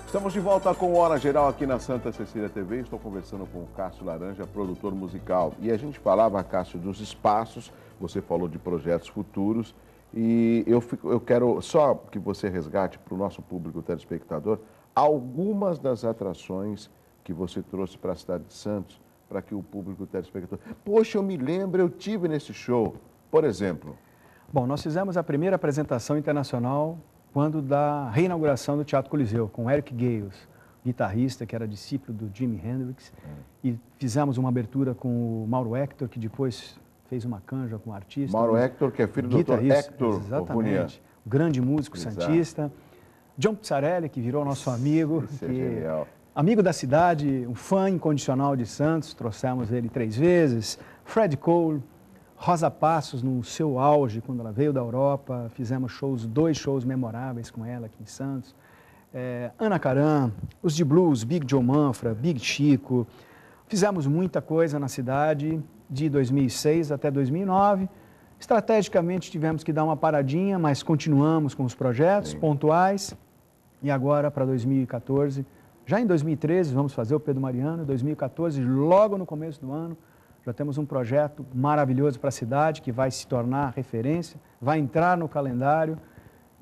Estamos de volta com Hora Geral aqui na Santa Cecília TV. Estou conversando com o Cássio Laranja, produtor musical. E a gente falava, Cássio, dos espaços, você falou de projetos futuros. E eu quero só que você resgate para o nosso público telespectador algumas das atrações que você trouxe para a cidade de Santos, para que o público telespectador... Poxa, eu me lembro, eu tive nesse show, por exemplo. Bom, nós fizemos a primeira apresentação internacional quando da reinauguração do Teatro Coliseu, com Eric Gales, guitarrista que era discípulo do Jimi Hendrix, e fizemos uma abertura com o Mauro Hector, que depois fez uma canja com o artista. Mauro Hector, que é filho do Dr. Hector. Exatamente, o grande músico santista. John Pizzarelli, que virou nosso amigo, Isso é genial. Amigo da cidade, um fã incondicional de Santos, trouxemos ele 3 vezes. Fred Cole, Rosa Passos, no seu auge, quando ela veio da Europa, fizemos 2 shows memoráveis com ela aqui em Santos. Ana Caram, os de blues, Big Joe Manfra, Big Chico. Fizemos muita coisa na cidade de 2006 até 2009. Estrategicamente tivemos que dar uma paradinha, mas continuamos com os projetos pontuais. E agora para 2014, já em 2013 vamos fazer o Pedro Mariano, 2014, logo no começo do ano, já temos um projeto maravilhoso para a cidade, que vai se tornar referência, vai entrar no calendário.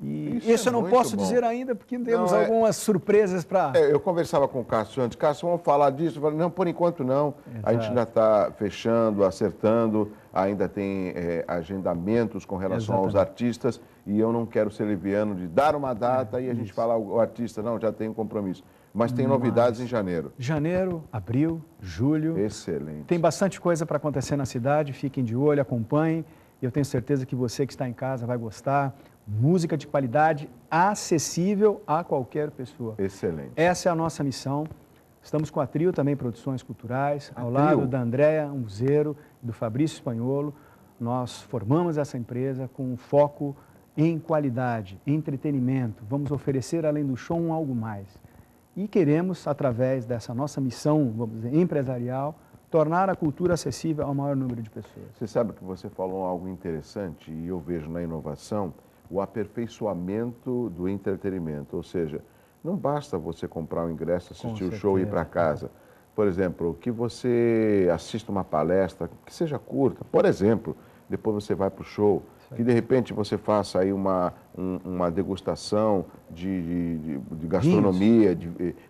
E isso eu não posso dizer ainda, porque temos algumas surpresas para... Eu conversava com o Cássio antes. Cássio, vamos falar disso? Eu falei, não, por enquanto não. Exato. A gente ainda está fechando, acertando, ainda tem agendamentos com relação aos artistas, e eu não quero ser leviano de dar uma data e a gente falar, o artista, não, já tem um compromisso. Mas tem novidades em janeiro. Janeiro, abril, julho. Excelente. Tem bastante coisa para acontecer na cidade, fiquem de olho, acompanhem. Eu tenho certeza que você que está em casa vai gostar. Música de qualidade, acessível a qualquer pessoa. Excelente. Essa é a nossa missão. Estamos com a Trio também, Produções Culturais, ao lado da Andréa Umbuzeiro e do Fabrício Espanholo. Nós formamos essa empresa com foco em qualidade, em entretenimento. Vamos oferecer, além do show, algo mais. E queremos, através dessa nossa missão, vamos dizer, empresarial, tornar a cultura acessível ao maior número de pessoas. Você sabe que você falou algo interessante, e eu vejo na inovação o aperfeiçoamento do entretenimento. Ou seja, não basta você comprar um ingresso, assistir o show e ir para casa. Por exemplo, que você assista uma palestra, que seja curta, por exemplo, depois você vai para o show, que de repente você faça aí uma degustação de gastronomia,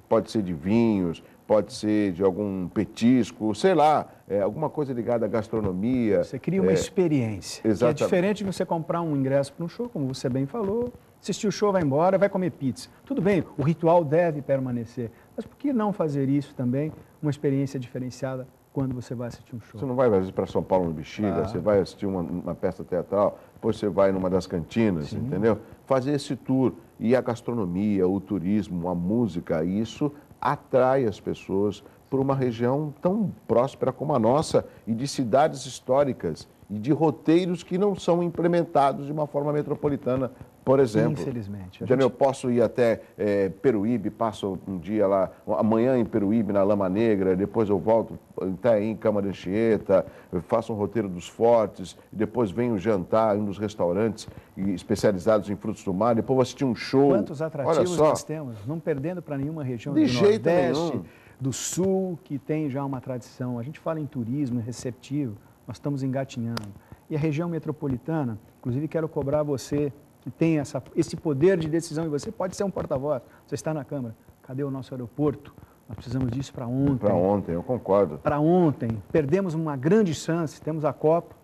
pode ser de vinhos, pode ser de algum petisco, sei lá, alguma coisa ligada à gastronomia. Você cria uma experiência, que é diferente de você comprar um ingresso para um show, como você bem falou, assistir o show, vai embora, vai comer pizza. Tudo bem, o ritual deve permanecer, mas por que não fazer isso também, uma experiência diferenciada quando você vai assistir um show? Você não vai, às vezes, para São Paulo no Bexiga, você vai assistir uma peça teatral, depois você vai numa das cantinas, entendeu? Fazer esse tour, e a gastronomia, o turismo, a música, isso atrai as pessoas por uma região tão próspera como a nossa, e de cidades históricas, e de roteiros que não são implementados de uma forma metropolitana, por exemplo. Infelizmente. Eu posso ir até Peruíbe, passo um dia lá, amanhã em Peruíbe, na Lama Negra, depois eu volto até em Cama de Anchieta, faço um roteiro dos fortes, depois venho jantar em um dos restaurantes especializados em frutos do mar, depois vou assistir um show. Quantos atrativos nós temos, não perdendo para nenhuma região do Nordeste, do Sul, que tem já uma tradição. A gente fala em turismo receptivo, nós estamos engatinhando. E a região metropolitana, inclusive quero cobrar você que tem esse poder de decisão, e você pode ser um porta-voz, você está na Câmara. Cadê o nosso aeroporto? Nós precisamos disso para ontem. Para ontem, eu concordo. Para ontem. Perdemos uma grande chance, temos a Copa,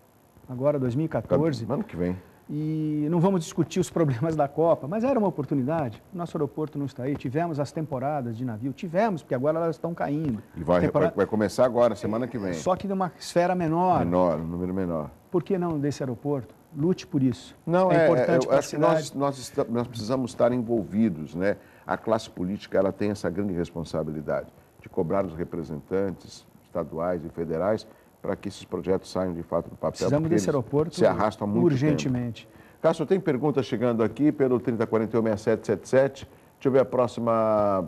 agora 2014. Ano que vem. E não vamos discutir os problemas da Copa, mas era uma oportunidade. O nosso aeroporto não está aí. Tivemos as temporadas de navio, porque agora elas estão caindo. E vai começar agora, semana que vem. Só que numa esfera menor. Um número menor. Por que não desse aeroporto? Lute por isso. Não, é importante para a cidade. Nós precisamos estar envolvidos, né? A classe política, ela tem essa grande responsabilidade de cobrar os representantes estaduais e federais para que esses projetos saiam de fato do papel. Precisamos desse aeroporto se arrastam há muito urgentemente. Tempo. Cássio, tem pergunta chegando aqui pelo 3041-6777. Deixa eu ver a próxima,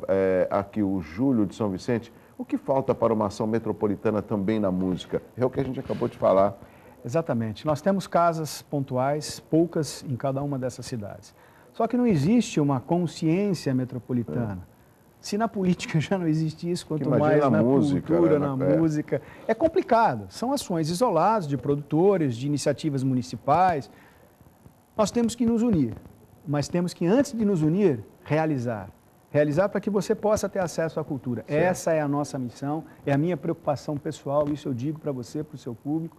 aqui o Júlio de São Vicente. O que falta para uma ação metropolitana também na música? É o que a gente acabou de falar. Exatamente. Nós temos casas pontuais, poucas em cada uma dessas cidades. Só que não existe uma consciência metropolitana. Se na política já não existe isso, quanto Imagina mais na música, cultura, né? na música. É complicado. São ações isoladas de produtores, de iniciativas municipais. Nós temos que nos unir, mas temos que, antes de nos unir, realizar. Realizar para que você possa ter acesso à cultura. Certo. Essa é a nossa missão, é a minha preocupação pessoal, isso eu digo para você, para o seu público.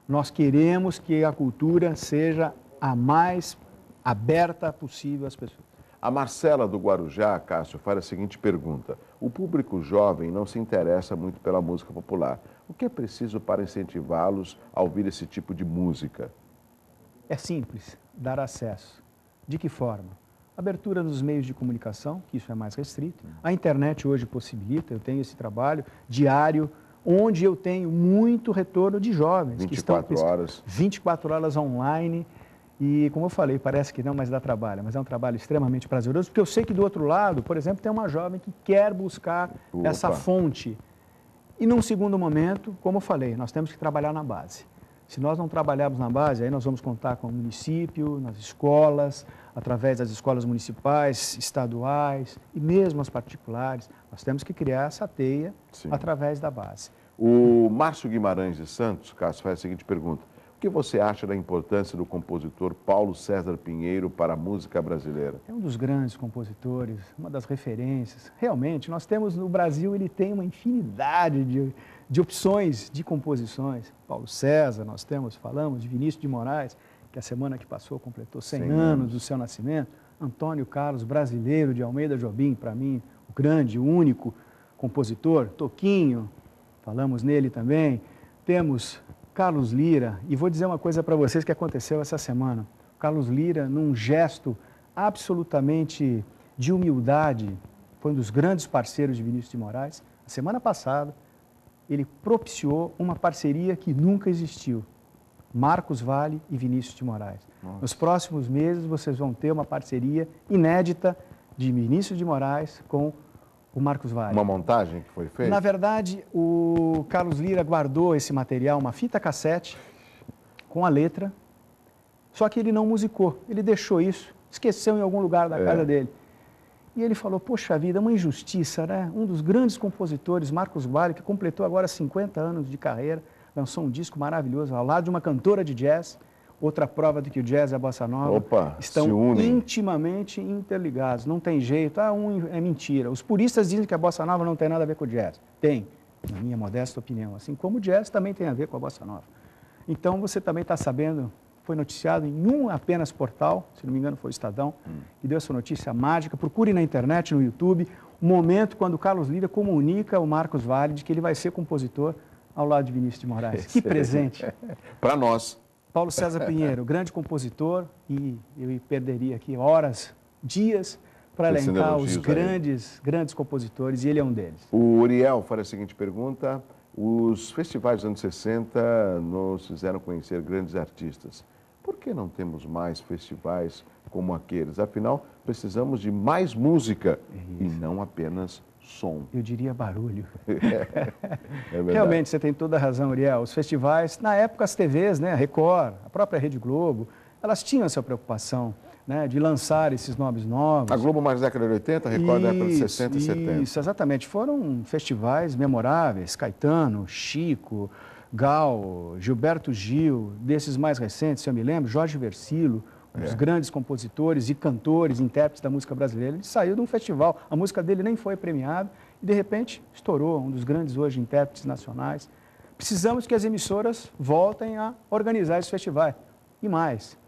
Nós queremos que a cultura seja a mais aberta possível às pessoas. A Marcela do Guarujá, Cássio, faz a seguinte pergunta. O público jovem não se interessa muito pela música popular. O que é preciso para incentivá-los a ouvir esse tipo de música? É simples, dar acesso. De que forma? Abertura nos meios de comunicação, que isso é mais restrito. A internet hoje possibilita, eu tenho esse trabalho diário, onde eu tenho muito retorno de jovens. 24 horas. 24 horas online. E, como eu falei, parece que não, mas dá trabalho. Mas é um trabalho extremamente prazeroso, porque eu sei que do outro lado, por exemplo, tem uma jovem que quer buscar essa fonte. E, num segundo momento, como eu falei, nós temos que trabalhar na base. Se nós não trabalharmos na base, aí nós vamos contar com o município, nas escolas, através das escolas municipais, estaduais e mesmo as particulares. Nós temos que criar essa teia através da base. O Márcio Guimarães de Santos, Cássio, faz a seguinte pergunta. O que você acha da importância do compositor Paulo César Pinheiro para a música brasileira? É um dos grandes compositores, uma das referências. Realmente, nós temos no Brasil, ele tem uma infinidade de opções de composições. Paulo César, nós falamos de Vinícius de Moraes, que a semana que passou completou 100 anos do seu nascimento. Antônio Carlos, brasileiro, de Almeida Jobim, para mim, o grande, o único compositor. Toquinho, falamos nele também. Temos Carlos Lyra, e vou dizer uma coisa para vocês que aconteceu essa semana. Carlos Lyra, num gesto absolutamente de humildade, foi um dos grandes parceiros de Vinícius de Moraes. A semana passada, ele propiciou uma parceria que nunca existiu. Marcos Valle e Vinícius de Moraes. Nossa. Nos próximos meses, vocês vão ter uma parceria inédita de Vinícius de Moraes com o Marcos Valle. Uma montagem que foi feita? Na verdade, o Carlos Lyra guardou esse material, uma fita cassete, com a letra, só que ele não musicou. Ele deixou isso, esqueceu em algum lugar da casa dele. E ele falou, poxa vida, uma injustiça, né? Um dos grandes compositores, Marcos Valle, que completou agora 50 anos de carreira, lançou um disco maravilhoso, ao lado de uma cantora de jazz. Outra prova de que o jazz e a bossa nova estão intimamente interligados. Não tem jeito, um é mentira. Os puristas dizem que a bossa nova não tem nada a ver com o jazz. Tem, na minha modesta opinião. Assim como o jazz também tem a ver com a bossa nova. Então, você também está sabendo, foi noticiado em um apenas portal, se não me engano foi o Estadão, que deu essa notícia mágica. Procure na internet, no YouTube, o momento quando o Carlos Lyra comunica ao Marcos Valle de que ele vai ser compositor ao lado de Vinícius de Moraes. Que presente! Para nós. Paulo César Pinheiro, grande compositor, e eu perderia aqui horas, dias, para elencar os grandes compositores, e ele é um deles. O Uriel faz a seguinte pergunta. Os festivais dos anos 60 nos fizeram conhecer grandes artistas. Por que não temos mais festivais como aqueles? Afinal, precisamos de mais música e não apenas som. Eu diria barulho. Realmente, você tem toda a razão, Uriel. Os festivais, na época as TVs, né, a Record, a própria Rede Globo, elas tinham essa preocupação, né, de lançar esses nomes novos. A Globo mais década de 80, a Record década de 60 e 70. Isso, exatamente. Foram festivais memoráveis, Caetano, Chico, Gal, Gilberto Gil, desses mais recentes, se eu me lembro, Jorge Versilo, um dos grandes compositores e cantores, intérpretes da música brasileira. Ele saiu de um festival, a música dele nem foi premiada e, de repente, estourou, um dos grandes hoje intérpretes nacionais. Precisamos que as emissoras voltem a organizar esse festival. E mais,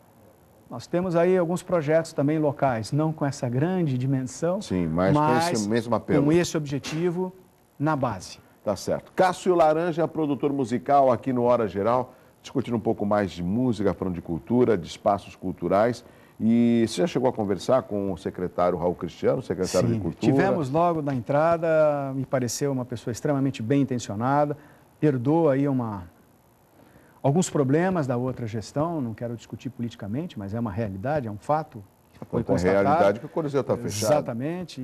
nós temos aí alguns projetos também locais, não com essa grande dimensão, sim, mas com esse mesmo apelo. Com esse objetivo na base. Tá certo. Cássio Laranja, produtor musical aqui no Hora Geral, discutindo um pouco mais de música, falando de cultura, de espaços culturais. E você já chegou a conversar com o secretário Raul Cristiano, secretário de Cultura? Tivemos logo na entrada, me pareceu uma pessoa extremamente bem intencionada, perdoa aí alguns problemas da outra gestão, não quero discutir politicamente, mas é uma realidade, é um fato. Foi constatado. É a realidade que o Coliseu está fechado. Exatamente,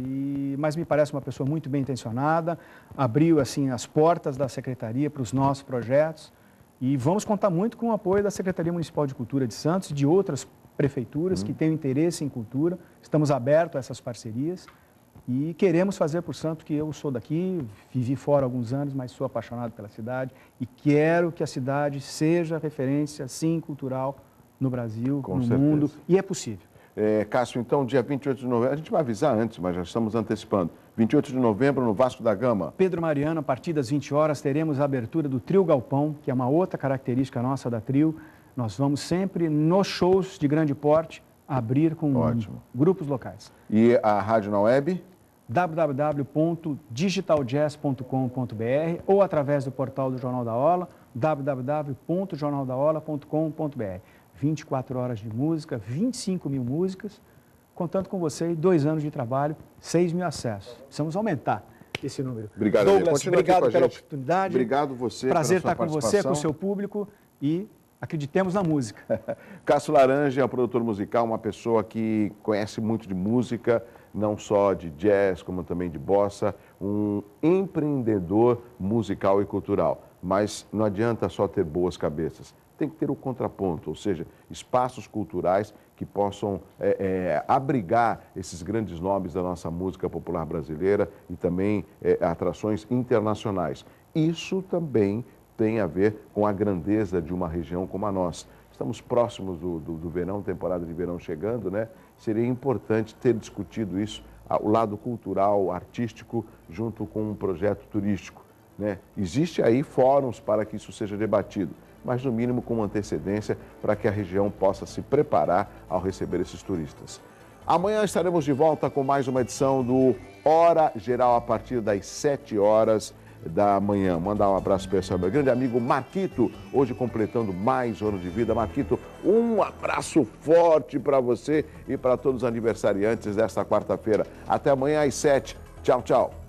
mas me parece uma pessoa muito bem intencionada, abriu assim as portas da Secretaria para os nossos projetos e vamos contar muito com o apoio da Secretaria Municipal de Cultura de Santos e de outras prefeituras que têm interesse em cultura. Estamos abertos a essas parcerias E queremos fazer por Santos, que eu sou daqui, vivi fora há alguns anos, mas sou apaixonado pela cidade e quero que a cidade seja referência, sim, cultural no Brasil, no mundo, e é possível. Cássio, então, dia 28 de novembro, a gente vai avisar antes, mas já estamos antecipando. 28 de novembro, no Vasco da Gama. Pedro Mariano, a partir das 20 horas, teremos a abertura do Trio Galpão, que é uma outra característica nossa da Trio. Nós vamos sempre, nos shows de grande porte, abrir com grupos locais. E a rádio na web? www.digitaljazz.com.br ou através do portal do Jornal da Ola, www.jornaldaola.com.br. 24 horas de música, 25 mil músicas, contando com você, 2 anos de trabalho, 6 mil acessos. Precisamos aumentar esse número. Obrigado, Douglas, obrigado pela oportunidade. Obrigado você. Prazer estar com você, com o seu público e acreditemos na música. Cássio Laranja é um produtor musical, uma pessoa que conhece muito de música, não só de jazz, como também de bossa, um empreendedor musical e cultural. Mas não adianta só ter boas cabeças, tem que ter o contraponto, ou seja, espaços culturais que possam abrigar esses grandes nomes da nossa música popular brasileira e também atrações internacionais. Isso também tem a ver com a grandeza de uma região como a nossa. Estamos próximos do verão, temporada de verão chegando, né? Seria importante ter discutido isso, o lado cultural, artístico, junto com um projeto turístico, né? Existe aí fóruns para que isso seja debatido, mas no mínimo com antecedência para que a região possa se preparar ao receber esses turistas. Amanhã estaremos de volta com mais uma edição do Hora Geral a partir das 7 horas da manhã. Mandar um abraço especial ao meu grande amigo Marquito, hoje completando mais um ano de vida. Marquito, um abraço forte para você e para todos os aniversariantes desta quarta-feira. Até amanhã às 7. Tchau, tchau.